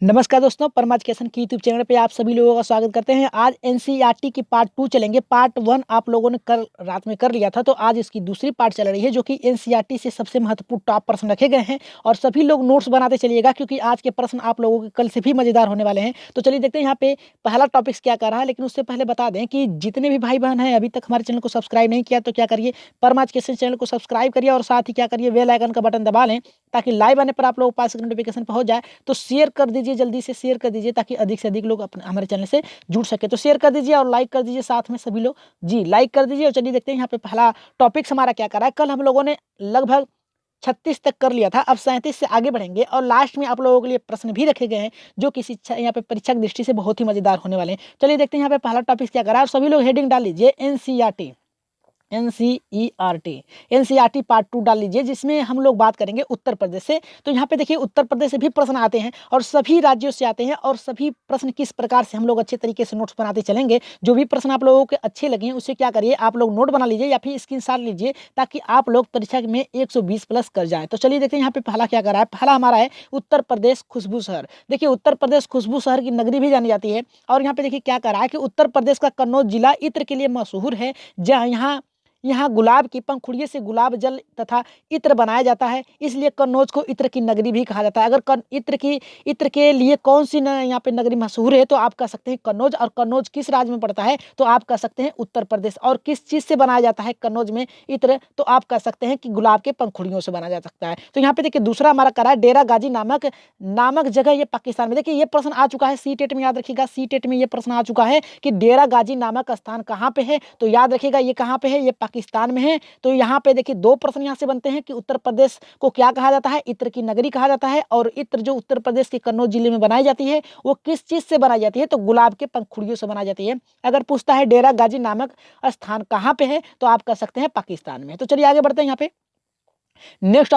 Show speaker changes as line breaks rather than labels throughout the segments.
नमस्कार दोस्तों, परमा एजुकेशन की यूट्यूब चैनल पे आप सभी लोगों का स्वागत करते हैं। आज एनसीईआरटी की पार्ट 2 चलेंगे। पार्ट 1 आप लोगों ने कल रात में कर लिया था, तो आज इसकी दूसरी पार्ट चल रही है, जो कि एनसीईआरटी से सबसे महत्वपूर्ण टॉप प्रश्न रखे गए हैं। और सभी लोग नोट्स बनाते चलिएगा, क्योंकि आज के प्रश्न आप लोगों के कल से भी मजेदार होने वाले हैं। तो चलिए देखते हैं यहाँ पे पहला टॉपिक क्या कर रहा है। लेकिन उससे पहले बता दें कि जितने भी भाई बहन हैं अभी तक हमारे चैनल को सब्सक्राइब नहीं किया, तो क्या करिए, परमा एजुकेशन चैनल को सब्सक्राइब करिए और साथ ही क्या करिए, बेल आइकन का बटन दबा लें, ताकि लाइव आने पर आप लोगों के पास नोटिफिकेशन पहुंच जाए। तो शेयर कर दीजिए, जल्दी से शेयर कर दीजिए, ताकि अधिक से अधिक लोग अपने हमारे चैनल से जुड़ सके। तो शेयर कर दीजिए और लाइक कर दीजिए साथ में सभी लोग। जी लाइक कर दीजिए। और चलिए देखते हैं यहाँ पे पहला टॉपिक हमारा क्या कर रहा है। कल हम लोगों ने लगभग 36 तक कर लिया था, अब 37 से आगे बढ़ेंगे। और लास्ट में आप लोगों के लिए प्रश्न भी रखे गए हैं, जो कि शिक्षा यहाँ पे परीक्षा की दृष्टि से बहुत ही मजेदार होने वाले हैं। चलिए देखते हैं यहाँ पे पहला टॉपिक क्या कर रहा है। सभी लोग हेडिंग डाल लीजिए, एनसीईआरटी। एनसीईआरटी एनसीईआरटी पार्ट 2 डाल लीजिए, जिसमें हम लोग बात करेंगे उत्तर प्रदेश से। तो यहाँ पे देखिए, उत्तर प्रदेश से भी प्रश्न आते हैं और सभी राज्यों से आते हैं। और सभी प्रश्न किस प्रकार से हम लोग अच्छे तरीके से नोट्स बनाते चलेंगे। जो भी प्रश्न आप लोगों के अच्छे लगे उसे क्या करिए, आप लोग नोट बना लीजिए या फिर स्क्रीनशॉट लीजिए, ताकि आप लोग परीक्षा में 120 प्लस कर जाए। तो चलिए देखते हैं यहाँ पे पहला क्या कर रहा है। पहला हमारा है उत्तर प्रदेश खुशबू शहर। देखिए, उत्तर प्रदेश खुशबू शहर की नगरी भी जानी जाती है। और यहाँ पे देखिए क्या कर रहा है कि उत्तर प्रदेश का कन्नौज जिला इत्र के लिए मशहूर है, जहाँ यहाँ गुलाब की पंखुड़ियों से गुलाब जल तथा इत्र बनाया जाता है, इसलिए कन्नौज को इत्र की नगरी भी कहा जाता है। अगर इत्र के लिए कौन सी यहाँ पे नगरी मशहूर है, तो आप कह सकते हैं कन्नौज। और कन्नौज किस राज्य में पड़ता है, तो आप कह सकते हैं उत्तर प्रदेश। और किस चीज से बनाया जाता है कन्नौज में इत्र, तो आप कह सकते हैं कि गुलाब के पंखुड़ियों से बनाया जा सकता है। तो यहाँ पे देखिए दूसरा हमारा करा है डेरा गाजी नामक जगह, ये पाकिस्तान में। देखिए ये प्रश्न आ चुका है सी टेट में, याद रखिएगा सी टेट में ये प्रश्न आ चुका है कि डेरा गाजी नामक स्थान कहाँ पे है। तो याद रखिएगा ये कहाँ पे है, ये पाकिस्तान में है। तो यहाँ पे देखिए दो प्रश्न यहाँ से बनते हैं कि उत्तर प्रदेश को क्या कहा जाता है, इत्र की नगरी कहा जाता है। और इत्र जो उत्तर प्रदेश के कन्नौज जिले में बनाई जाती है, वो किस चीज से बनाई जाती है, तो गुलाब के पंखुड़ियों से बनाई जाती है। अगर पूछता है डेरा गाजी नामक स्थान कहाँ पे है, तो आप कह सकते हैं पाकिस्तान में। तो चलिए आगे बढ़ते हैं यहाँ पे नेक्स्ट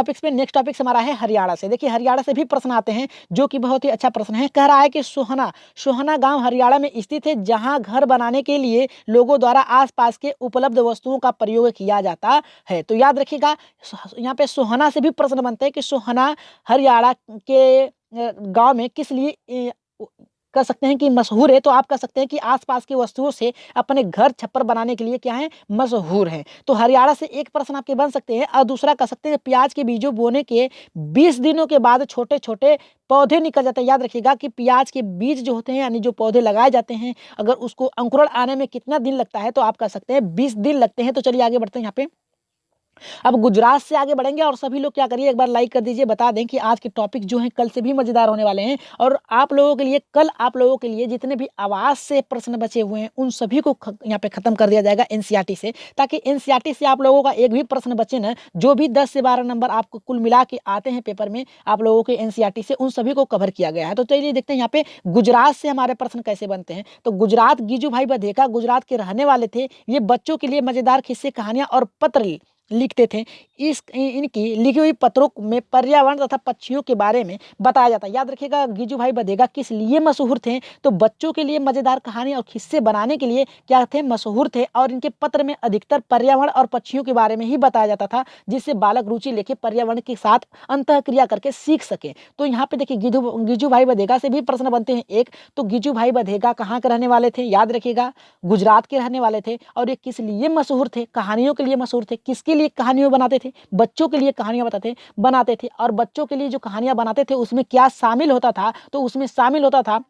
टॉपिक हमारा है हरियाणा से। देखिए हरियाणा से भी प्रश्न आते हैं, जो कि बहुत ही अच्छा प्रश्न है। कह रहा है कि सोहना गांव हरियाणा में स्थित है, जहां घर बनाने के लिए लोगों द्वारा आसपास के उपलब्ध वस्तुओं का प्रयोग किया जाता है। तो याद रखिएगा, यहाँ पे सोहना से भी प्रश्न बनते हैं कि सोहना हरियाणा के गांव में किस लिए कह सकते हैं कि मशहूर है। तो आप कह सकते हैं कि आसपास की वस्तुओं से अपने घर छप्पर बनाने के लिए क्या है, मशहूर है। तो हरियाणा से एक प्रश्न आपके बन सकते हैं। और दूसरा कह सकते हैं प्याज के बीजों बोने के 20 दिनों के बाद छोटे छोटे पौधे निकल जाते हैं। याद रखिएगा कि प्याज के बीज जो होते हैं, यानी जो पौधे लगाए जाते हैं, अगर उसको अंकुरण आने में कितना दिन लगता है, तो आप कह सकते हैं 20 दिन लगते हैं। तो चलिए आगे बढ़ते हैं यहाँ पे। अब गुजरात से आगे बढ़ेंगे। और सभी लोग क्या करिए, एक बार लाइक कर दीजिए। बता दें कि आज के टॉपिक जो हैं कल से भी मजेदार होने वाले हैं। और आप लोगों के लिए कल आप लोगों के लिए जितने भी आवाज से प्रश्न बचे हुए हैं, उन सभी को यहाँ पे खत्म कर दिया जाएगा एनसीईआरटी से, ताकि एनसीईआरटी से आप लोगों का एक भी प्रश्न बचे ना। जो भी 10 से 12 नंबर आपको कुल मिला के आते हैं पेपर में आप लोगों के एनसीईआरटी से, उन सभी को कवर किया गया है। तो चलिए देखते हैं यहाँ पे गुजरात से हमारे प्रश्न कैसे बनते हैं। तो गुजरात, गिजू भाई बधेका गुजरात के रहने वाले थे। ये बच्चों के लिए मजेदार किस्से, कहानियां और पत्र लिखते थे। इनकी लिखी हुई पत्रों में पर्यावरण तथा पक्षियों के बारे में बताया जाता है। याद रखिएगा गिजू भाई बधेगा किस लिए मशहूर थे, तो बच्चों के लिए मजेदार कहानी और किस्से बनाने के लिए क्या थे, मशहूर थे। और इनके पत्र में अधिकतर पर्यावरण और पक्षियों के बारे में ही बताया जाता था, जिससे बालक रुचि लेके पर्यावरण के साथ अंतःक्रिया करके सीख सके। तो यहाँ पे देखिए गिजू भाई बधेगा से भी प्रश्न बनते हैं एक। तो गिजू भाई बधेगा कहाँ के रहने वाले थे, याद रखिएगा गुजरात के रहने वाले थे। और ये किस लिए मशहूर थे, कहानियों के लिए मशहूर थे। किसके लिए कहानियां बनाते थे, बच्चों के लिए कहानियां बनाते थे। और बच्चों के लिए जो कहानियां बनाते थे उसमें क्या शामिल होता था, तो उसमें शामिल होता था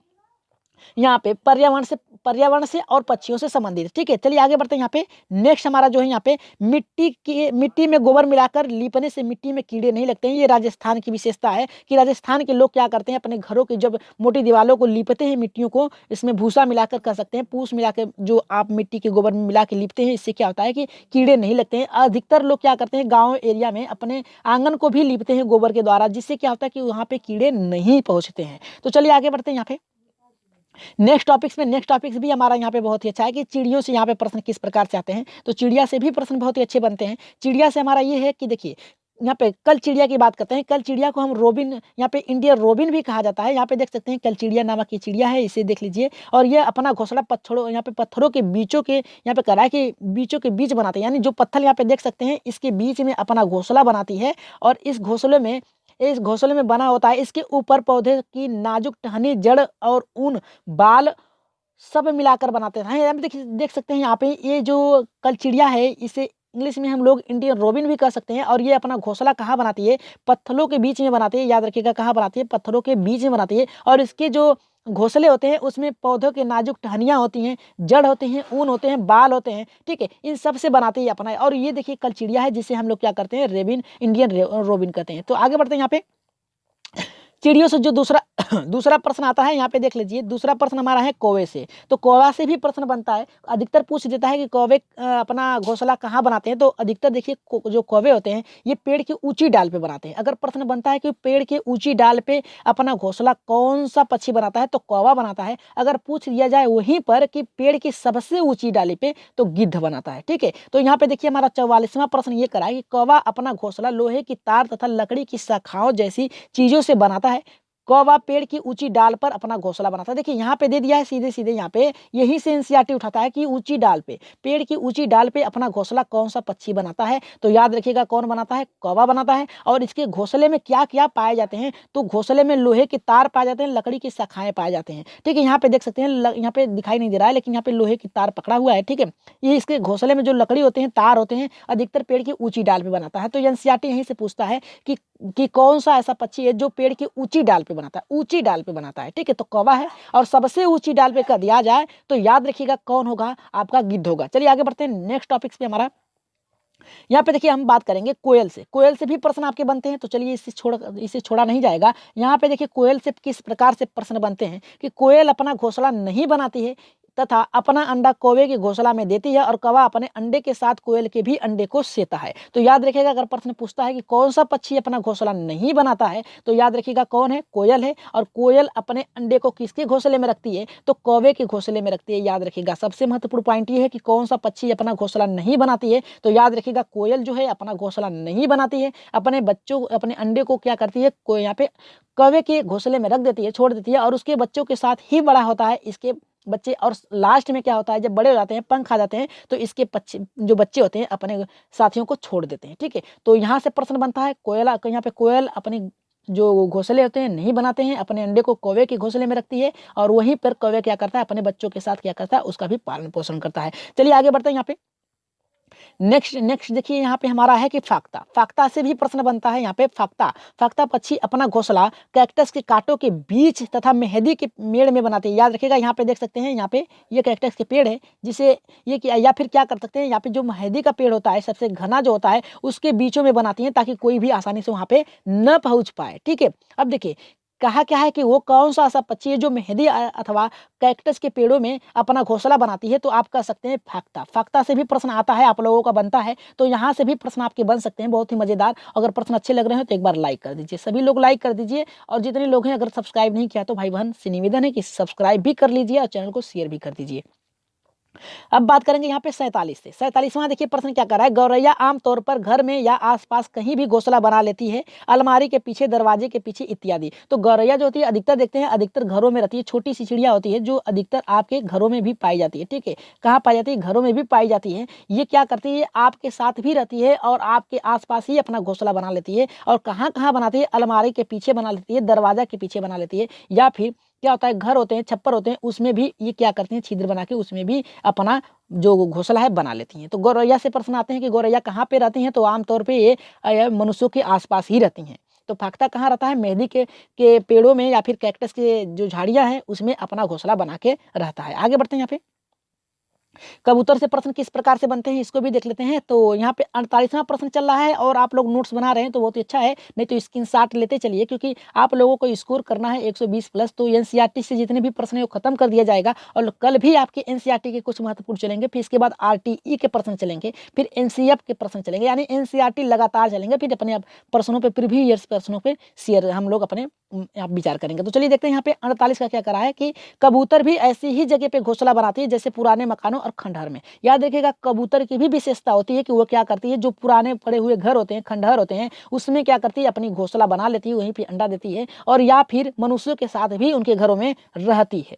यहाँ पे पर्यावरण से और पक्षियों से संबंधित। ठीक है, चलिए आगे बढ़ते हैं। यहाँ पे नेक्स्ट हमारा जो है यहाँ पे मिट्टी में गोबर मिलाकर लीपने से मिट्टी में कीड़े नहीं लगते हैं। ये राजस्थान की विशेषता है कि राजस्थान के लोग क्या करते हैं, अपने घरों की जब मोटी दीवारों को लीपते हैं, मिट्टियों को इसमें भूसा मिलाकर कर सकते हैं, पूस मिलाकर जो आप मिट्टी के गोबर में मिला के लीपते हैं, इससे क्या होता है कि कीड़े नहीं लगते हैं। अधिकतर लोग क्या करते हैं, गाँव एरिया में अपने आंगन को भी लीपते हैं गोबर के द्वारा, जिससे क्या होता है कि वहाँ पे कीड़े नहीं पहुँचते हैं। तो चलिए आगे बढ़ते हैं यहाँ पे नेक्स्ट टॉपिक्स भी हमारा यहाँ पे बहुत ही अच्छा है कि चिड़ियों से यहाँ पे प्रश्न किस प्रकार से आते हैं। तो चिड़िया से भी प्रश्न बहुत ही अच्छे बनते हैं। चिड़िया से हमारा ये है कि देखिए यहाँ पे कल चिड़िया की बात करते हैं। कल चिड़िया को हम रोबिन, यहाँ पे इंडियन रोबिन भी कहा जाता है। यहाँ पे देख सकते हैं कल चिड़िया नामक की चिड़िया है, इसे देख लीजिए। और ये अपना घोंसला पत्थरों के बीचों के यहाँ पे करा है कि बीचों के बीच बनाते हैं, यानी जो पत्थर यहाँ पे देख सकते हैं इसके बीच में अपना घोंसला बनाती है। और इस घोंसले में इस घोंसले में बना होता है। इसके ऊपर पौधे की नाजुक टहनी, जड़ और ऊन, बाल सब मिलाकर बनाते हैं। यहाँ पे देख सकते हैं यहाँ पे ये जो कलचिड़िया है, इसे इंग्लिश में हम लोग इंडियन रोबिन भी कह सकते हैं। और ये अपना घोंसला कहाँ बनाती है? पत्थरों के बीच में बनाती है। याद रखिएगा कहाँ बनाती है? पत्थरों के बीच में बनाती है। और इसके जो घोंसले होते हैं उसमें पौधों के नाजुक टहनियाँ होती हैं, जड़ होते हैं, ऊन होते हैं, बाल होते हैं, ठीक है। इन सब से बनाते ही अपना है। और ये देखिए कलचिड़िया है जिसे हम लोग क्या करते हैं? रेबिन, इंडियन रोबिन कहते हैं। तो आगे बढ़ते हैं यहाँ पे चिड़ियों से जो दूसरा दूसरा प्रश्न आता है, यहाँ पे देख लीजिए। दूसरा प्रश्न हमारा है कौवे से। तो कौवा से भी प्रश्न बनता है। अधिकतर पूछ देता है कि कौवे अपना घोंसला कहाँ बनाते हैं। तो अधिकतर देखिए जो कौवे होते हैं ये पेड़ की ऊंची डाल पे बनाते हैं। अगर प्रश्न बनता है कि पेड़ की ऊंची डाल पे अपना घोंसला कौन सा पक्षी बनाता है, तो कौवा बनाता है। अगर पूछ लिया जाए वहीं पर कि पेड़ की सबसे ऊंची डाली पे, तो गिद्ध बनाता है, ठीक है। तो यहाँ पे देखिए हमारा 44वां प्रश्न ये करा है कि कौवा अपना घोंसला लोहे की तार तथा लकड़ी की शाखाओं जैसी चीजों से बनाता है। कौवा पेड़ की ऊंची डाल पर अपना घोंसला बनाता है। देखिए यहाँ पे दे दिया है सीधे सीधे, यहाँ पे यहीं से एनसीईआरटी उठाता है कि ऊंची डाल पे, पेड़ की ऊंची डाल पे अपना घोंसला कौन सा पक्षी बनाता है। तो याद रखिएगा कौन बनाता है? कौवा बनाता है। और इसके घोंसले में क्या क्या पाए जाते हैं? तो घोंसले में लोहे के तार पाए जाते हैं, लकड़ी की शाखाएं पाए जाते हैं, ठीक है। यहाँ पे देख सकते हैं, यहाँ पे दिखाई नहीं दे रहा है लेकिन यहाँ पे लोहे की तार पकड़ा हुआ है, ठीक है। ये इसके घोंसले में जो लकड़ी होते हैं, तार होते हैं, अधिकतर पेड़ की ऊंची डाल पे बनाता है। तो एनसीईआरटी यहीं से पूछता है कि कौन सा ऐसा पक्षी है जो पेड़ की ऊंची डाल पे बनाता है, ऊंची डाल पे बनाता है, ठीक है। तो कौवा है। और सबसे ऊंची डाल पे कर दिया जाए तो याद रखिएगा कौन होगा? आपका गिद्ध होगा। चलिए आगे बढ़ते हैं नेक्स्ट टॉपिक्स पे हमारा। यहाँ पे देखिए हम बात करेंगे कोयल से। कोयल से भी प्रश्न आपके बनते हैं। तो चलिए इसे छोड़ा नहीं जाएगा। यहाँ पे देखिए कोयल से किस प्रकार से प्रश्न बनते हैं कि कोयल अपना घोंसला नहीं बनाती है तथा अपना अंडा कौवे के घोंसला में देती है, और कौवा अपने अंडे के साथ कोयल के भी अंडे को सेता है। तो याद रखिएगा अगर प्रश्न पूछता है कि कौन सा पक्षी अपना घोंसला नहीं बनाता है, तो याद रखिएगा कौन है? कोयल है। और कोयल अपने अंडे को किसके घोंसले में रखती है? तो कौवे के घोंसले में रखती है। याद रखिएगा सबसे महत्वपूर्ण पॉइंट ये है कि कौन सा पक्षी अपना घोंसला नहीं बनाती है। तो याद रखिएगा कोयल जो है अपना घोंसला नहीं बनाती है, अपने अंडे को क्या करती है? यहाँ पे कौवे के घोंसले में रख देती है, छोड़ देती है, और उसके बच्चों के साथ ही बड़ा होता है इसके बच्चे। और लास्ट में क्या होता है? जब बड़े हो जाते हैं, पंख आ जाते हैं, तो इसके जो बच्चे होते हैं अपने साथियों को छोड़ देते हैं, ठीक है। तो यहाँ से प्रश्न बनता है यहाँ पे कोयल अपने जो घोंसले होते हैं नहीं बनाते हैं, अपने अंडे को कौवे के घोंसले में रखती है, और वहीं पर कौवे क्या करता है? अपने बच्चों के साथ क्या करता है? उसका भी पालन पोषण करता है। चलिए आगे बढ़ते हैं यहाँ पे। नेक्स्ट देखिए यहाँ पे हमारा है कि फाख्ता। फाख्ता से भी प्रश्न बनता है। यहाँ पे फाख्ता पक्षी अपना घोंसला कैक्टस के कांटों के बीच तथा मेहंदी के मेड़ में बनाते हैं। याद रखिएगा यहाँ पे देख सकते हैं, यहाँ पे ये कैक्टस के पेड़ है, जिसे ये या फिर क्या कर सकते हैं, यहाँ पे जो मेहंदी का पेड़ होता है सबसे घना जो होता है उसके बीचों में बनाती हैं, ताकि कोई भी आसानी से वहाँ पे न पहुँच पाए, ठीक है। अब देखिए कहा क्या है कि वो कौन सा ऐसा पक्षी है जो मेहंदी अथवा कैक्टस के पेड़ों में अपना घोंसला बनाती है। तो आप कह सकते हैं फाख्ता। फाख्ता से भी प्रश्न आता है, आप लोगों का बनता है। तो यहाँ से भी प्रश्न आपके बन सकते हैं, बहुत ही मजेदार। अगर प्रश्न अच्छे लग रहे हैं तो एक बार लाइक कर दीजिए, सभी लोग लाइक कर दीजिए। और जितने लोग हैं अगर सब्सक्राइब नहीं किया तो भाई बहन से निवेदन है कि सब्सक्राइब भी कर लीजिए और चैनल को शेयर भी कर दीजिए। अब बात करेंगे यहाँ पे 47 से। 47वां देखिए प्रश्न क्या कर रहा है। गौरैया आमतौर पर घर में या आसपास कहीं भी घोंसला बना लेती है, अलमारी के पीछे, दरवाजे के पीछे इत्यादि। तो गौरैया जो होती है अधिकतर देखते हैं अधिकतर घरों में रहती है। छोटी सी चिड़िया होती है जो अधिकतर आपके घरों में भी पाई जाती है, ठीक है। कहाँ पाई जाती है? घरों में भी पाई जाती है। ये क्या करती है? आपके साथ भी रहती है और आपके आसपास ही अपना घोंसला बना लेती है। और कहाँ कहाँ बनाती है? अलमारी के पीछे बना लेती है, दरवाजा के पीछे बना लेती है, या फिर क्या होता है घर होते हैं, छप्पर होते हैं, उसमें भी ये क्या करती हैं? छिद्र बना के उसमें भी अपना जो घोंसला है बना लेती हैं। तो गौरैया से प्रश्न आते हैं कि गौरैया कहाँ पे रहती हैं। तो आमतौर पे ये मनुष्यों के आसपास ही रहती हैं। तो फाख्ता कहाँ रहता है? मेहंदी के पेड़ों में या फिर कैक्टस के जो झाड़ियाँ हैं उसमें अपना घोंसला बना के रहता है। आगे बढ़ते हैं। यहाँ पे कबूतर से प्रश्न किस प्रकार से बनते हैं इसको भी देख लेते हैं। तो यहाँ पे 48वां प्रश्न चल रहा है और आप लोग नोट्स बना रहे हैं तो बहुत ही अच्छा है, नहीं तो स्क्रीनशॉट लेते चलिए, क्योंकि आप लोगों को स्कोर करना है 120 प्लस। तो एनसीईआरटी से जितने भी प्रश्न है वो खत्म कर दिया जाएगा, और कल भी आपके एनसीईआरटी के कुछ महत्वपूर्ण चलेंगे, फिर इसके बाद आरटीई के प्रश्न चलेंगे, फिर एनसीएफ के प्रश्न चलेंगे, यानी एनसीईआरटी लगातार चलेंगे। फिर अपने प्रश्नों पर प्रीवियस ईयर्स प्रश्नों पर शेयर हम लोग अपने आप विचार करेंगे। तो चलिए देखते हैं यहाँ पे 48 का क्या करा है कि कबूतर भी ऐसी ही जगह पे घोंसला बनाती है जैसे पुराने मकानों और खंडहर में। याद रखिएगा कबूतर की भी विशेषता होती है कि वो क्या करती है, जो पुराने पड़े हुए घर होते हैं, खंडहर होते हैं, उसमें क्या करती है? अपनी घोंसला बना लेती है, वहीं पे अंडा देती है, और या फिर मनुष्यों के साथ भी उनके घरों में रहती है।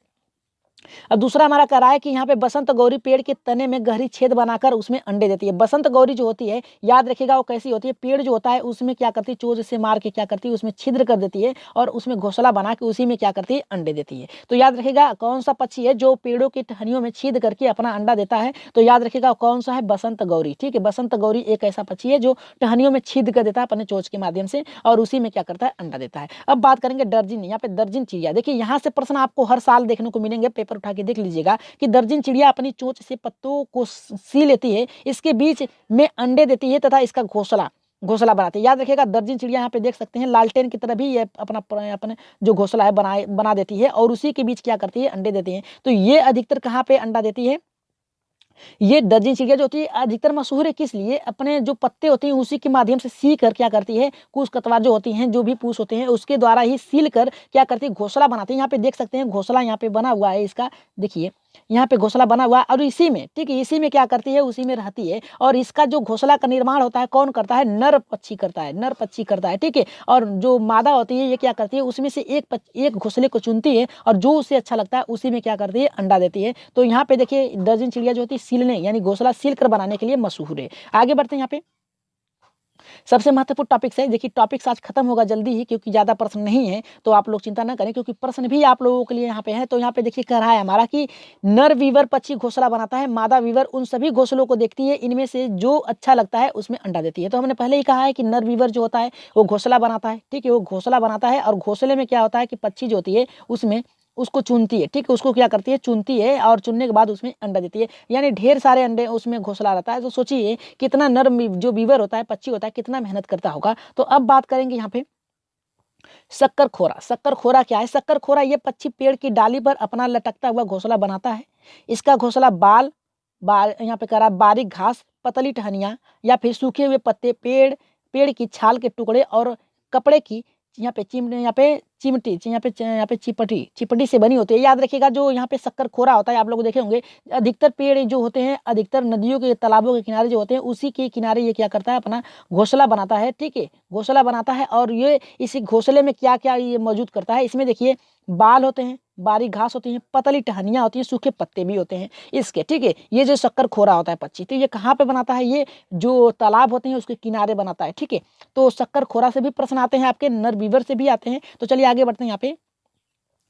अब दूसरा हमारा कह रहा है कि यहाँ पे बसंत गौरी पेड़ के तने में गहरी छेद बनाकर उसमें अंडे देती है। बसंत गौरी जो होती है, याद रखिएगा वो कैसी होती है, पेड़ जो होता है उसमें क्या करती है, चोंच से मार के क्या करती है, उसमें छिद्र कर देती है और उसमें घोंसला बना के उसी में क्या करती है, अंडे देती है। तो याद रखिएगा कौन सा पक्षी है जो पेड़ों की टहनियों में छेद करके अपना अंडा देता है, तो याद रखिएगा कौन सा है, बसंत गौरी। ठीक है, बसंत गौरी एक ऐसा पक्षी है जो टहनियों में छेद कर देता है अपने चोंच के माध्यम से और उसी में क्या करता है, अंडा देता है। अब बात करेंगे दर्जन, यहाँ पे दर्जन चिड़िया। देखिए यहाँ से प्रश्न आपको हर साल देखने को मिलेंगे, पेपर उठा के देख लीजिएगा कि दर्जन चिड़िया अपनी चोंच से पत्तों को सी लेती है, इसके बीच में अंडे देती है तथा इसका घोंसला घोंसला बनाती है। याद रखिएगा दर्जन चिड़िया यहाँ पे देख सकते हैं लालटेन की तरह भी ये अपने जो घोंसला है बना देती है और उसी के बीच क्या करती है, अंडे देती है। तो ये अधिकतर कहाँ पे अंडा देती है, ये दर्जन चिड़िया जो होती है अधिकतर मशहूर है किस लिए, अपने जो पत्ते होते हैं उसी के माध्यम से सी कर क्या करती है, कुछ कतवार जो होती हैं, जो भी पूछ होते हैं उसके द्वारा ही सील कर क्या करती है, घोंसला बनाती है। यहाँ पे देख सकते हैं घोंसला यहाँ पे बना हुआ है इसका, देखिए यहाँ पे घोंसला बना हुआ है और इसी में, ठीक है, इसी में क्या करती है, उसी में रहती है। और इसका जो घोंसला का निर्माण होता है कौन करता है, नर पक्षी करता है, नर पक्षी करता है। ठीक है, और जो मादा होती है ये क्या करती है, उसमें से एक घोंसले को चुनती है और जो उसे अच्छा लगता है उसी में क्या करती है, अंडा देती है। तो यहाँ पे देखिए दर्जन चिड़िया जो होती है सीलने यानी घोंसला सील कर बनाने के लिए मशहूर है। आगे बढ़ते हैं, यहाँ पे सबसे महत्वपूर्ण टॉपिक्स है। देखिए टॉपिक्स आज खत्म होगा जल्दी ही क्योंकि ज़्यादा प्रश्न नहीं है, तो आप लोग चिंता ना करें क्योंकि प्रश्न भी आप लोगों के लिए यहाँ पे है। तो यहाँ पे देखिए कह रहा है हमारा कि नर वीवर पक्षी घोंसला बनाता है, मादा वीवर उन सभी घोंसलों को देखती है, इनमें से जो अच्छा लगता है उसमें अंडा देती है। तो हमने पहले ही कहा है कि नर वीवर जो होता है वो घोंसला बनाता है, ठीक है, वो घोंसला बनाता है और घोंसले में क्या होता है कि पक्षी जो होती है उसमें उसको चुनती है, ठीक है, उसको क्या करती है, चुनती है और चुनने के बाद उसमें अंडा देती है, यानी ढेर सारे अंडे उसमें घोंसला रहता है। तो सोचिए कितना जो बीवर होता है, पक्षी होता है, कितना मेहनत करता होगा। तो अब बात करेंगे यहाँ पे शक्कर खोरा। शक्कर खोरा क्या है, शक्कर खोरा ये पक्षी पेड़ की डाली पर अपना लटकता हुआ घोंसला बनाता है। इसका घोंसला बाल बाल यहाँ पे कह रहा है बारीक घास, पतली टहनियाँ या फिर सूखे हुए पत्ते, पेड़ की छाल के टुकड़े और कपड़े की यहाँ पे चिपटी से बनी होती है। याद रखिएगा जो यहाँ पे शक्कर खोरा होता है आप लोग देखे होंगे, अधिकतर पेड़ जो होते हैं, अधिकतर नदियों के तालाबों के किनारे जो होते हैं उसी के किनारे ये क्या करता है, अपना घोंसला बनाता है। ठीक है, घोंसला बनाता है और ये इसी घोंसले में क्या क्या ये मौजूद करता है, इसमें देखिए बाल होते हैं, बारीक घास होती है, पतली टहनियाँ होती हैं, सूखे पत्ते भी होते हैं इसके। ठीक है, ये जो शक्कर खोरा होता है पक्षी, तो ये कहाँ पे बनाता है, ये जो तालाब होते हैं उसके किनारे बनाता है। ठीक है, तो शक्कर खोरा से भी प्रश्न आते हैं आपके, नर बीवर से भी आते हैं। तो चलिए आगे बढ़ते हैं।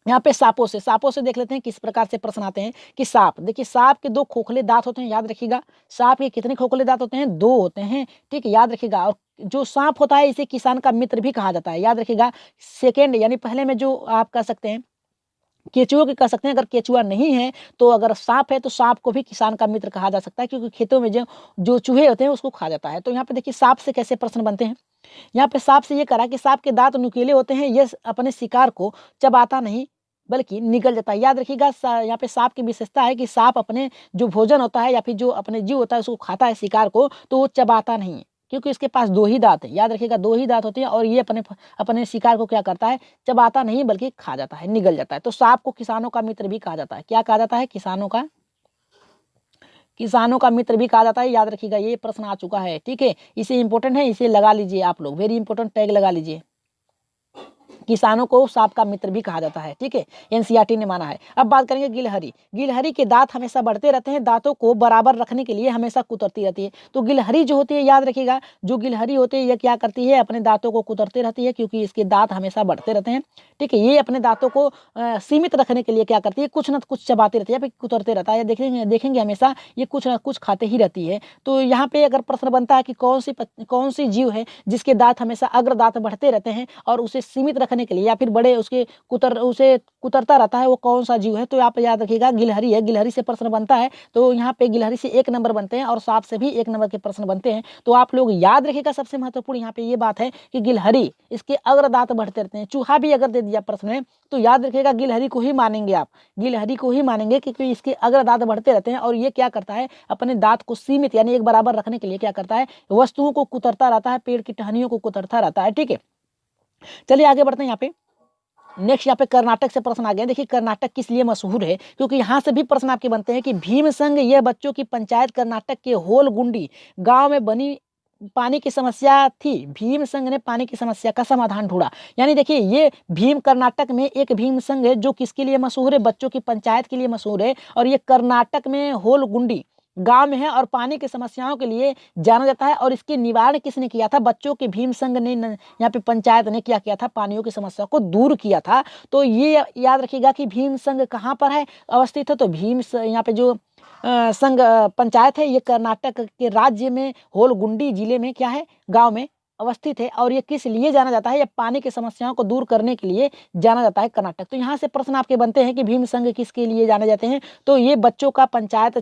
यहाँ पे सांपों से देख लेते हैं किस प्रकार से प्रश्न आते हैं कि सांप, देखिए सांप के दो खोखले दांत होते हैं, याद रखिएगा सांप के कितने खोखले दांत होते हैं, दो होते हैं। ठीक है, याद रखिएगा। और जो सांप होता है इसे किसान का मित्र भी कहा जाता है, याद रखिएगा। सेकेंड यानी पहले में जो आप कह सकते हैं केचुओं की कह सकते हैं, अगर केचुआ नहीं है तो अगर सांप है तो सांप को भी किसान का मित्र कहा जा सकता है क्योंकि खेतों में जो जो चूहे होते हैं उसको खा जाता है। तो यहाँ पे देखिए सांप से कैसे प्रश्न बनते हैं। यहाँ पे सांप से ये करा कि सांप के दांत नुकीले होते हैं, ये अपने शिकार को चबाता नहीं बल्कि निगल जाता है। याद रखिएगा यहाँ पे सांप की विशेषता है कि सांप अपने जो भोजन होता है या फिर जो अपने जीव होता है उसको खाता है शिकार को, तो वो चबाता नहीं है क्योंकि इसके पास दो ही दांत है। याद रखिएगा दो ही दांत होते हैं और ये अपने शिकार को क्या करता है, चबाता नहीं बल्कि खा जाता है, निगल जाता है। तो सांप को किसानों का मित्र भी कहा जाता है। क्या कहा जाता है, किसानों का मित्र भी कहा जाता है। याद रखिएगा ये प्रश्न आ चुका है। ठीक है, इसे इंपॉर्टेंट है, इसे लगा लीजिए आप लोग, वेरी इंपॉर्टेंट टैग लगा लीजिए। किसानों को सांप का मित्र भी कहा जाता है। ठीक है, एनसीईआरटी ने माना है। अब बात करेंगे गिलहरी। गिलहरी के दांत हमेशा बढ़ते रहते हैं, दांतों को बराबर रखने के लिए हमेशा कुतरती रहती है। तो गिलहरी जो होती है, याद रखिएगा जो गिलहरी होती है ये क्या करती है, अपने दांतों को कुतरते रहती है क्योंकि इसके दांत हमेशा बढ़ते रहते हैं। ठीक है, ये अपने दांतों को सीमित रखने के लिए क्या करती है, कुछ न कुछ चबाती रहती है, फिर कुतरते रहता है। देखेंगे हमेशा ये कुछ न कुछ खाते ही रहती है। तो यहाँ पे अगर प्रश्न बनता है कि कौन सी जीव है जिसके दांत हमेशा अग्र दांत बढ़ते रहते हैं और उसे सीमित रखने के लिए या फिर बड़े उसे कुतरता रहता है, वो कौन सा जीव है, तो आप याद रखिएगा गिलहरी है। गिलहरी से प्रश्न बनता है तो यहाँ पे गिलहरी से 1 नंबर बनते हैं और सांप से भी 1 नंबर के प्रश्न बनते हैं। तो आप लोग याद रखिएगा सबसे महत्वपूर्ण यहाँ पे ये बात है कि गिलहरी इसके अग्र दांत बढ़ते रहते हैं। चूहा भी अगर दे दिया प्रश्न में तो याद रखिएगा गिलहरी को ही मानेंगे आप, गिलहरी को ही मानेंगे क्योंकि इसके अग्र दांत बढ़ते रहते हैं और ये क्या करता है, अपने दांत को सीमित यानी एक बराबर रखने के लिए क्या करता है, वस्तुओं को कुतरता रहता है, पेड़ की टहनियों को कुतरता रहता है। ठीक है, चलिए आगे बढ़ते हैं। यहाँ पे नेक्स्ट यहाँ पे कर्नाटक से प्रश्न आ गए। देखिए कर्नाटक किस लिए मशहूर है, क्योंकि यहाँ से भी प्रश्न आपके बनते हैं कि भीम संघ यह बच्चों की पंचायत कर्नाटक के होलगुंडी गांव में बनी पानी की समस्या थी, भीम संघ ने पानी की समस्या का समाधान ढूंढा। यानी देखिए, ये भीम कर्नाटक में एक भीम संघ है जो किसके लिए मशहूर है, बच्चों की पंचायत के लिए मशहूर है, और ये कर्नाटक में होलगुंडी गांव में है और पानी की समस्याओं के लिए जाना जाता है। और इसके निवारण किसने किया था, बच्चों के भीम संघ ने यहाँ पे पंचायत ने क्या किया था, पानियों की समस्या को दूर किया था। तो ये याद रखिएगा कि भीम संघ कहाँ पर है अवस्थित है, तो भीम यहाँ पे जो संघ पंचायत है ये कर्नाटक के राज्य में होलगुंडी जिले में क्या है, गांव में अवस्थित है। और ये किस लिए जाना जाता है, या पानी की समस्याओं को दूर करने के लिए जाना जाता है कर्नाटक। तो यहाँ से प्रश्न आपके बनते हैं कि भीम संघ किसके लिए जाने जाते हैं, तो ये बच्चों का पंचायत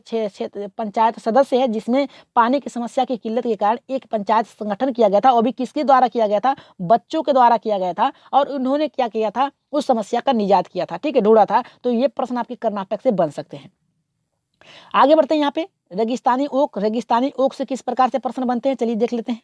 सदस्य है, जिसमें पानी की समस्या की किल्लत के कारण एक पंचायत संगठन किया गया था, और भी किसके द्वारा किया गया था, बच्चों के द्वारा किया गया था। और उन्होंने क्या किया था, उस समस्या का निजात किया था, ठीक है, ढूंढा था। तो ये प्रश्न आपके कर्नाटक से बन सकते हैं। आगे बढ़ते हैं। यहाँ पे रेगिस्तानी ओक से किस प्रकार से प्रश्न बनते हैं, चलिए देख लेते हैं।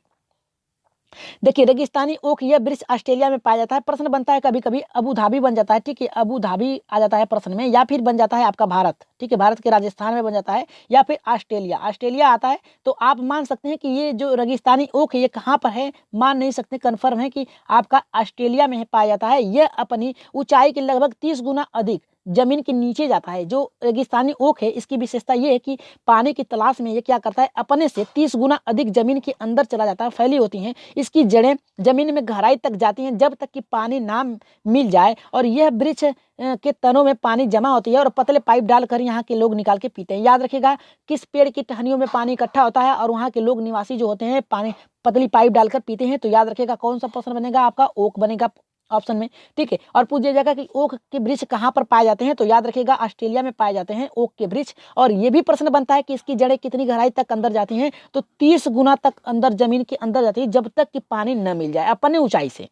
देखिए, रेगिस्तानी ओक यह वृक्ष ऑस्ट्रेलिया में पाया जाता है। प्रश्न बनता है कभी कभी अबू धाबी बन जाता है, ठीक है, अबू धाबी आ जाता है प्रश्न में, या फिर बन जाता है आपका भारत, ठीक है, भारत के राजस्थान में बन जाता है, या फिर ऑस्ट्रेलिया आता है। तो आप मान सकते हैं कि ये जो रेगिस्तानी ओक है ये कहाँ पर है, मान नहीं सकते, कन्फर्म है कि आपका ऑस्ट्रेलिया में पाया जाता है। यह अपनी ऊंचाई के लगभग 30 गुना अधिक जमीन के नीचे जाता है। जो रेगिस्तानी ओक है इसकी विशेषता ये है कि पानी की तलाश में ये क्या करता है, अपने से 30 गुना अधिक जमीन के अंदर चला जाता है, फैली होती हैं। इसकी जड़ें जमीन में गहराई तक जाती हैं जब तक कि पानी ना मिल जाए, और यह वृक्ष के तनों में पानी जमा होती है और पतले पाइप डालकर यहाँ के लोग निकाल के पीते हैं। याद रखिएगा, किस पेड़ की टहनियों में पानी इकट्ठा होता है और वहाँ के लोग निवासी जो होते हैं पानी पतली पाइप डालकर पीते हैं। तो याद रखिएगा कौन सा प्रश्न बनेगा, आपका ओक बनेगा ऑप्शन में, ठीक है। और पूछा जाएगा कि ओक के वृक्ष कहाँ पर पाए जाते हैं, तो याद रखिएगा ऑस्ट्रेलिया में पाए जाते हैं ओक के वृक्ष। और ये भी प्रश्न बनता है कि इसकी जड़ें कितनी गहराई तक अंदर जाती हैं, तो 30 गुना तक अंदर जमीन के अंदर जाती है जब तक कि पानी न मिल जाए अपने ऊंचाई से।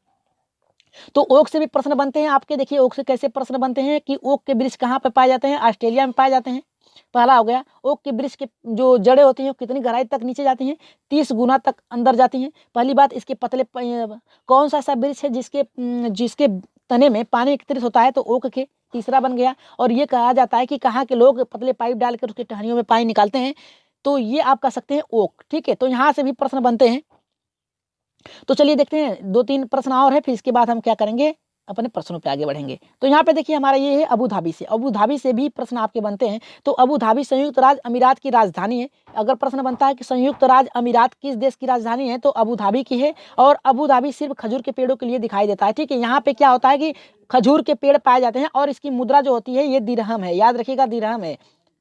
तो ओक से भी प्रश्न बनते हैं आपके। देखिए, ओक से कैसे प्रश्न बनते हैं कि ओक के वृक्ष कहाँ पर पाए जाते हैं, ऑस्ट्रेलिया में पाए जाते हैं, पहला हो गया। ओक के वृक्ष के जो जड़ें होती हैं कितनी गहराई तक नीचे जाती हैं, 30 गुना तक अंदर जाती हैं, पहली बात। इसके पतले कौन सा ऐसा वृक्ष है जिसके तने में पानी एकत्रित होता है, तो ओक के, तीसरा बन गया। और ये कहा जाता है कि कहाँ के लोग पतले पाइप डालकर उसके टहनियों में पानी निकालते हैं, तो ये आप कह सकते हैं ओक, ठीक है। तो यहाँ से भी प्रश्न बनते हैं। तो चलिए देखते हैं, 2-3 प्रश्न और है, फिर इसके बाद हम क्या करेंगे, अपने प्रश्नों पे आगे बढ़ेंगे। तो यहाँ पे देखिए हमारा ये है अबू धाबी से। अबू धाबी से भी प्रश्न आपके बनते हैं। तो अबू धाबी संयुक्त राज्य अमीरात की राजधानी है। अगर प्रश्न बनता है कि संयुक्त राज्य अमीरात किस देश की राजधानी है, तो अबू धाबी की है। और अबू धाबी सिर्फ खजूर के पेड़ों के लिए दिखाई देता है, ठीक है। यहाँ पे क्या होता है कि खजूर के पेड़ पाए जाते हैं, और इसकी मुद्रा जो होती है ये दिरहम है, याद रखिएगा दिरहम है,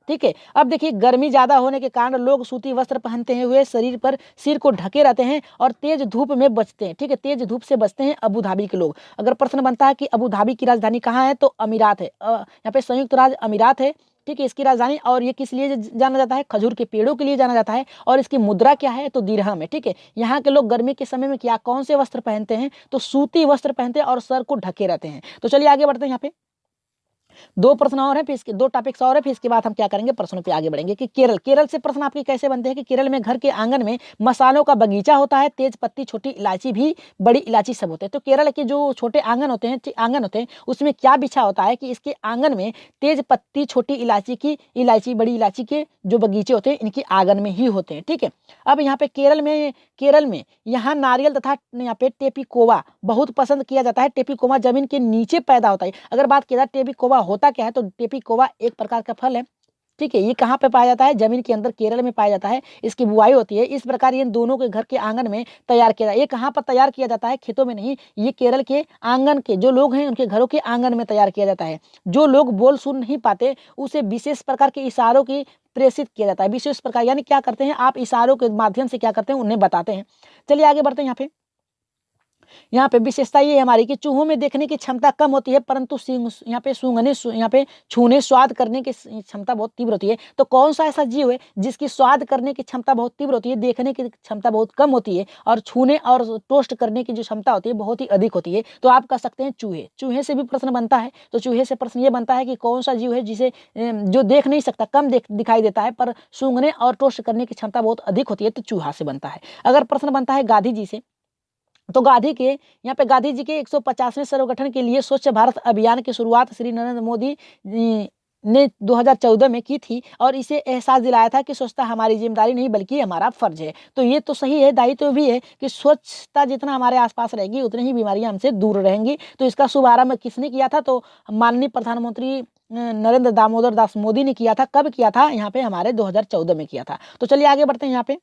ठीक है। अब देखिए, गर्मी ज्यादा होने के कारण लोग सूती वस्त्र पहनते हुए सिर को ढके रहते हैं और तेज धूप में बचते हैं, ठीक है, तेज धूप से बचते हैं अबू धाबी के लोग। अगर प्रश्न बनता है कि अबू धाबी की राजधानी कहाँ है, तो अमीरात है, यहाँ पे संयुक्त राज्य अमीरात है, ठीक है, इसकी राजधानी। और ये किस लिए जाना जाता है, खजूर के पेड़ों के लिए जाना जाता है। और इसकी मुद्रा क्या है, तो दिरहम है, ठीक है। यहाँ के लोग गर्मी के समय में क्या कौन से वस्त्र पहनते हैं, तो सूती वस्त्र पहनते हैं और सर को ढके रहते हैं। तो चलिए आगे बढ़ते हैं। यहाँ पे 2 प्रश्न और हैं, फिर इसके 2 टॉपिक्स और है, फिर इसके बाद हम क्या करेंगे, प्रश्नों पे आगे बढ़ेंगे। कि केरल से प्रश्न आपके कैसे बनते हैं कि केरल में घर के आंगन में मसालों का बगीचा होता है, तेज पत्ती, छोटी इलायची भी, बड़ी इलायची सब होते हैं। तो केरल के जो छोटे आंगन होते हैं उसमें क्या बिछा होता है कि इसके आंगन में तेज पत्ती, छोटी इलायची, बड़ी इलायची के जो बगीचे होते हैं इनके आंगन में ही होते हैं, ठीक है। अब यहाँ पे केरल में यहाँ नारियल तथा यहाँ पे टेपिकोवा बहुत पसंद किया जाता है। टेपिकोवा जमीन के नीचे पैदा होता है। अगर बात किया जाए टेपिकोवा होता क्या है, तो टेपिकोवा एक प्रकार का फल है, ठीक है। ये कहाँ पे पाया जाता है, जमीन के अंदर, केरल में पाया जाता है। इसकी बुआई होती है। इस प्रकार ये दोनों के घर के आंगन में तैयार किया जाता है। ये कहाँ पर तैयार किया जाता है, खेतों में नहीं, ये केरल के आंगन के जो लोग हैं उनके घरों के आंगन में तैयार किया जाता है। जो लोग बोल सुन नहीं पाते उसे विशेष प्रकार के इशारों की प्रेषित किया जाता है। विशेष प्रकार यानी क्या करते हैं, आप इशारों के माध्यम से क्या करते हैं, उन्हें बताते हैं। चलिए आगे बढ़ते हैं। यहाँ पे विशेषता ये है हमारी कि चूहों में देखने की क्षमता कम होती है, परंतु यहाँ पे छूने स्वाद करने की क्षमता बहुत तीव्र होती है। तो कौन सा ऐसा जीव है जिसकी स्वाद करने की क्षमता बहुत तीव्र होती है, देखने की क्षमता बहुत कम होती है, और छूने और टोस्ट करने की जो क्षमता होती है बहुत ही अधिक होती है। तो आप कह सकते हैं चूहे से भी प्रश्न बनता है। तो चूहे से प्रश्न ये बनता है कि कौन सा जीव है जिसे जो देख नहीं सकता, कम दिखाई देता है, पर सूंघने और टोस्ट करने की क्षमता बहुत अधिक होती है, तो चूहा से बनता है। अगर प्रश्न बनता है गांधी जी से, तो गांधी जी के 150वें सर्वगठन के लिए स्वच्छ भारत अभियान की शुरुआत श्री नरेंद्र मोदी ने 2014 में की थी और इसे एहसास दिलाया था कि स्वच्छता हमारी जिम्मेदारी नहीं बल्कि हमारा फर्ज है। तो ये तो सही है, दायित्व भी है कि स्वच्छता जितना हमारे आसपास रहेगी उतनी ही बीमारियां हमसे दूर रहेंगी। तो इसका शुभारंभ किसने किया था? तो माननीय प्रधानमंत्री नरेंद्र दामोदर दास मोदी ने किया था। कब किया था? यहाँ पे हमारे 2014 में किया था। तो चलिए आगे बढ़ते हैं। यहाँ पे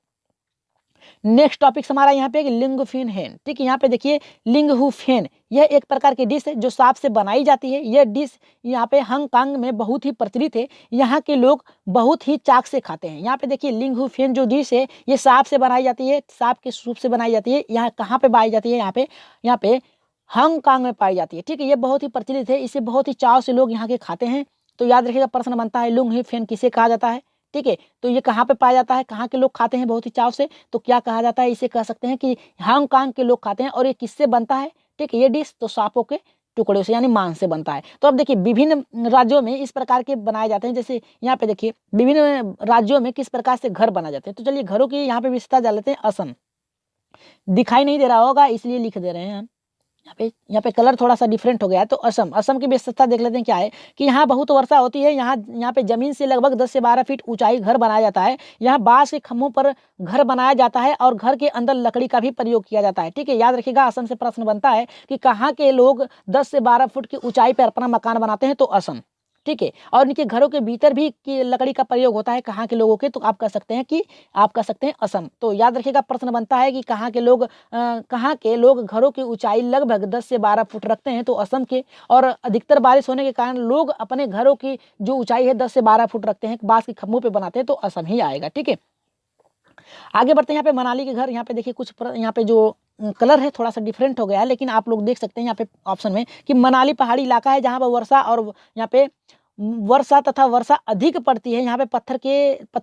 नेक्स्ट टॉपिक हमारा यहाँ पे लिंगफिन हेन। ठीक है, यहाँ पे देखिए लिंगहुफेन, यह एक प्रकार की डिश है जो सांप से बनाई जाती है। यह डिश यहाँ पे हांगकांग में बहुत ही प्रचलित है। यहाँ के लोग बहुत ही चाक से खाते हैं। यहाँ पे देखिए लिंगहुफेन जो डिश है ये सांप से बनाई जाती है, सांप के सूप से बनाई जाती है। यहाँ कहाँ पे पाई जाती है? यहाँ पे हांगकांग में पाई जाती है। ठीक है, ये बहुत ही प्रचलित है, इसे बहुत ही चाव से लोग यहाँ के खाते हैं। तो याद रखिएगा, प्रश्न बनता है लिंगहुफेन किसे कहा जाता है? ठीक है, तो ये कहाँ पे पाया जाता है, कहाँ के लोग खाते हैं बहुत ही चाव से? तो क्या कहा जाता है? इसे कह सकते हैं कि हांगकांग के लोग खाते हैं। और ये किससे बनता है? ठीक है, ये डिश तो सांपों के टुकड़ों से यानी मांस से बनता है। तो अब देखिए विभिन्न राज्यों में इस प्रकार के बनाए जाते हैं। जैसे यहाँ पे देखिए विभिन्न राज्यों में किस प्रकार से घर बनाए जाते हैं। तो चलिए घरों की यहाँ पे विशेषता डाल लेते हैं। असम दिखाई नहीं दे रहा होगा इसलिए लिख दे रहे हैं हम। यहाँ पे कलर थोड़ा सा डिफरेंट हो गया है। तो असम की विशेषता देख लेते हैं क्या है कि यहाँ बहुत वर्षा होती है। यहाँ पे जमीन से लगभग 10 से 12 फीट ऊंचाई घर बनाया जाता है। यहाँ बांस के खम्भों पर घर बनाया जाता है और घर के अंदर लकड़ी का भी प्रयोग किया जाता है। ठीक है, याद रखिएगा असम से प्रश्न बनता है कि कहाँ के लोग 10 से 12 फुट की ऊंचाई पर अपना मकान बनाते हैं? तो असम। ठीक है, और इनके घरों के भीतर भी की लकड़ी का प्रयोग होता है कहाँ के लोगों के? तो आप कह सकते हैं असम। तो याद रखिएगा प्रश्न बनता है कि कहाँ के लोग घरों की ऊंचाई लगभग 10 से 12 फुट रखते हैं? तो असम के। और अधिकतर बारिश होने के कारण लोग अपने घरों की जो ऊंचाई है 10 से 12 फुट रखते हैं, बांस के खंभों पे बनाते हैं, तो असम ही आएगा। ठीक है, आगे बढ़ते हैं। यहाँ पे मनाली के घर, यहाँ पे देखिए यहाँ पे जो कलर है थोड़ा सा डिफरेंट हो गया है, लेकिन आप लोग देख सकते हैं यहाँ पे ऑप्शन में कि मनाली पहाड़ी इलाका है जहाँ पर वर्षा तथा वर्षा अधिक पड़ती है। यहाँ पे पत्थर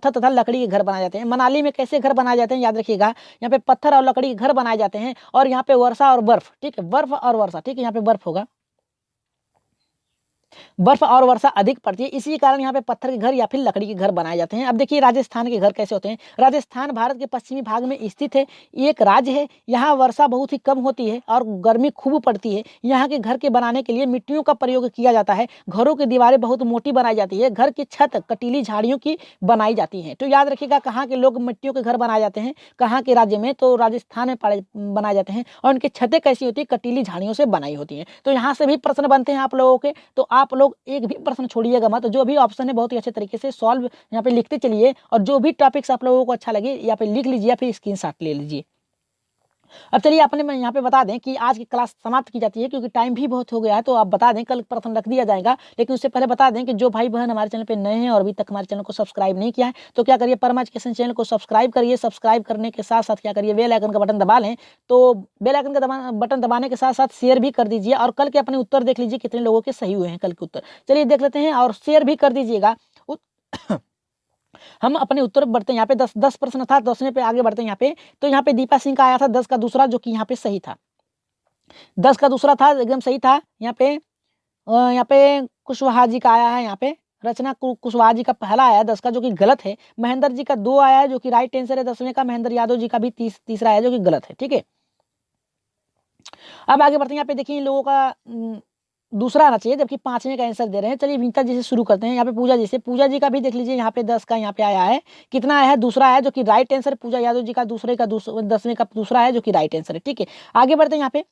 तथा लकड़ी के घर बनाए जाते हैं। मनाली में कैसे घर बनाए जाते हैं? याद रखिएगा, यहाँ पे पत्थर और लकड़ी के घर बनाए जाते हैं और यहाँ पे वर्षा और बर्फ। ठीक है, बर्फ और वर्षा। ठीक है, यहाँ पे बर्फ होगा, बर्फ और वर्षा अधिक पड़ती है, इसी कारण यहाँ पे पत्थर के घर या फिर लकड़ी के घर बनाए जाते हैं। अब देखिए राजस्थान के घर कैसे होते हैं। राजस्थान भारत के पश्चिमी भाग में स्थित है, एक राज्य है। यहाँ वर्षा बहुत ही कम होती है और गर्मी खूब पड़ती है। यहाँ के घर के बनाने के लिए मिट्टियों का प्रयोग किया जाता है। घरों की दीवारें बहुत मोटी बनाई जाती है। घर की छत कटीली झाड़ियों की बनाई जाती है। तो याद रखिएगा कहाँ के लोग मिट्टियों के घर बनाए जाते हैं, कहाँ के राज्य में? तो राजस्थान में बनाए जाते हैं। और उनकी छतें कैसी होती है? कटीली झाड़ियों से बनाई होती हैं। तो यहाँ से भी प्रश्न बनते हैं आप लोगों के। तो आप लोग एक भी प्रश्न छोड़िएगा मत, जो भी ऑप्शन है बहुत ही अच्छे तरीके से सॉल्व यहाँ पे लिखते चलिए। और जो भी टॉपिक्स आप लोगों को अच्छा लगे यहाँ पे लिख लीजिए या फिर स्क्रीनशॉट ले लीजिए। अब चलिए अपने में यहाँ पे बता दें कि आज की क्लास समाप्त की जाती है क्योंकि टाइम भी बहुत हो गया है। तो आप बता दें, कल प्रश्न रख दिया जाएगा, लेकिन उससे पहले बता दें कि जो भाई बहन हमारे चैनल पे नए हैं और अभी तक हमारे चैनल को सब्सक्राइब नहीं किया है तो क्या करिए, परमा एजुकेशन चैनल को सब्सक्राइब करिए। सब्सक्राइब करने के साथ साथ क्या करिए, बेल आइकन का बटन दबा लें। तो बेल आइकन का बटन दबाने के साथ साथ शेयर भी कर दीजिए और कल के अपने उत्तर देख लीजिए कितने लोगों के सही हुए हैं कल के उत्तर। चलिए देख लेते हैं और शेयर भी कर दीजिएगा। हम अपने उत्तर बढ़ते हैं। यहाँ पे 10 प्रश्न था, 10वें पे आगे बढ़ते हैं। यहाँ पे तो यहाँ पे दीपा सिंह का आया था 10 का दूसरा, जो कि यहाँ पे सही था। 10 का दूसरा था, एकदम सही था। यहाँ पे कुशवाहा जी का आया है, यहाँ पे रचना कुशवाहा जी का पहला आया 10 का, जो कि गलत है। महेंद्र जी का 2 आया है जो कि राइट आंसर है 10वें का। महेंद्र यादव जी का भी तीसरा आया जो कि गलत है। ठीक है, अब आगे बढ़ते हैं। यहाँ पे देखिए इन लोगों का दूसरा आना चाहिए जबकि 5वें का आंसर दे रहे हैं। चलिए विनीता जी से शुरू करते हैं। यहाँ पे पूजा जी का भी देख लीजिए, यहाँ पे 10 का यहाँ पे आया है। कितना आया है? दूसरा आया जो कि राइट आंसर है। पूजा यादव जी का 10वें का दूसरा है जो कि राइट आंसर है। ठीक है, आगे बढ़ते हैं। यहाँ पे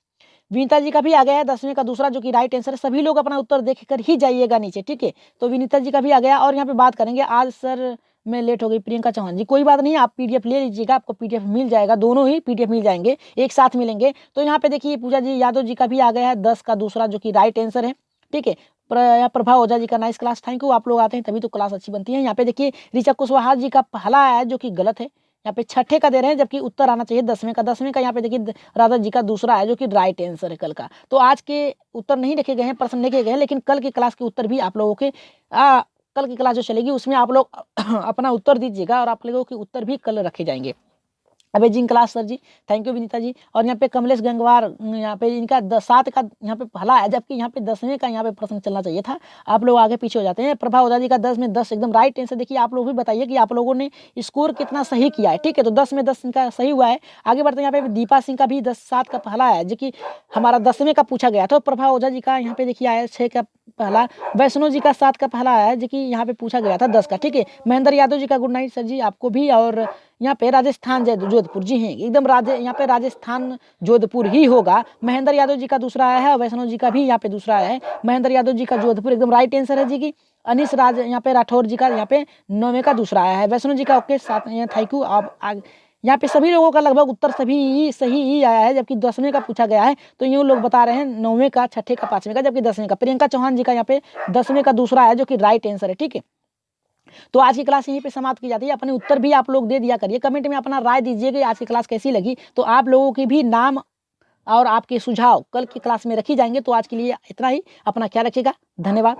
विनीता जी का भी आ गया है 10वें का दूसरा जो कि राइट आंसर है। सभी लोग अपना उत्तर देख कर ही जाइएगा नीचे। ठीक है, तो विनीता जी का भी आ गया। और यहाँ पे बात करेंगे, आज सर मैं लेट हो गई, प्रियंका चौहान जी। कोई बात नहीं, आप पीडीएफ ले लीजिएगा, आपको पीडीएफ मिल जाएगा, दोनों ही पीडीएफ मिल जाएंगे, एक साथ मिलेंगे। तो यहाँ पे देखिए पूजा जी यादव जी का भी आ गया है 10 का दूसरा जो कि राइट आंसर है। ठीक है, प्रभा ओझा जी का नाइस क्लास, थैंक यू। आप लोग आते हैं तभी तो क्लास अच्छी बनती है। यहाँ पे देखिए ऋचा कुशवाहा जी का पहला आया है जो कि गलत है। यहाँ पे 6ठे का दे रहे हैं जबकि उत्तर आना चाहिए 10वें का। यहाँ पे देखिए राधा जी का दूसरा है जो कि राइट आंसर है कल का। तो आज के उत्तर नहीं लिखे गए हैं, प्रश्न लिखे गए हैं, लेकिन कल की क्लास के उत्तर भी आप लोगों के कल की क्लास जो चलेगी उसमें आप लोग अपना उत्तर दीजिएगा और आप लोगों के उत्तर भी कल रखे जाएंगे। Amazing class sir ji, thank you Vinita ji. और यहाँ पे कमलेश गंगवार, यहाँ पे इनका 7 का यहाँ पे भला है, जबकि यहाँ पे 10वें का यहाँ पे प्रश्न चलना चाहिए था। आप लोग आगे पीछे हो जाते हैं। प्रभा ओझा जी का 10 में 10 एकदम राइट आंसर। देखिए आप लोग भी बताइए कि आप लोगों ने स्कोर कितना सही किया है, ठीक है। तो 10 में 10 इनका सही हुआ है। आगे बढ़ते हैं, यहाँ पे दीपा सिंह का भी 7 का पहला है, जो कि हमारा 10वें का पूछा गया था। प्रभा ओझा जी का यहाँ पे देखिए आया 6 का पहला। वैष्णो जी का 7 का पहला है, जो कि यहाँ पे पूछा गया था 10 का, ठीक है। महेंद्र यादव जी का गुड नाइट सर जी, आपको भी। और यहाँ पे राजस्थान जोधपुर, जी हैं एकदम यहाँ पे राजस्थान जोधपुर ही होगा। महेंद्र यादव जी का दूसरा आया है और वैष्णो जी का भी यहाँ पे दूसरा आया है। महेंद्र यादव जी का जोधपुर एकदम राइट आंसर है जी की। अनिश राज यहाँ पे राठौर जी का यहाँ पे 9वें का दूसरा आया है। वैष्णो जी का ओके, साथ थैंक यू। आप यहाँ पे सभी लोगों का लगभग उत्तर सभी सही ही आया है, जबकि 10वें का पूछा गया है। तो यूँ लोग बता रहे हैं 9वें का, 6ठे का, 5वें का, जबकि 10वें का। प्रियंका चौहान जी का यहाँ पे 10वें का दूसरा है, जो कि राइट आंसर है, ठीक है। तो आज की क्लास यहीं पे समाप्त की जाती है। अपने उत्तर भी आप लोग दे दिया करिए, कमेंट में अपना राय दीजिए कि आज की क्लास कैसी लगी। तो आप लोगों की भी नाम और आपके सुझाव कल की क्लास में रखी जाएंगे। तो आज के लिए इतना ही, अपना ख्याल रखिएगा, धन्यवाद।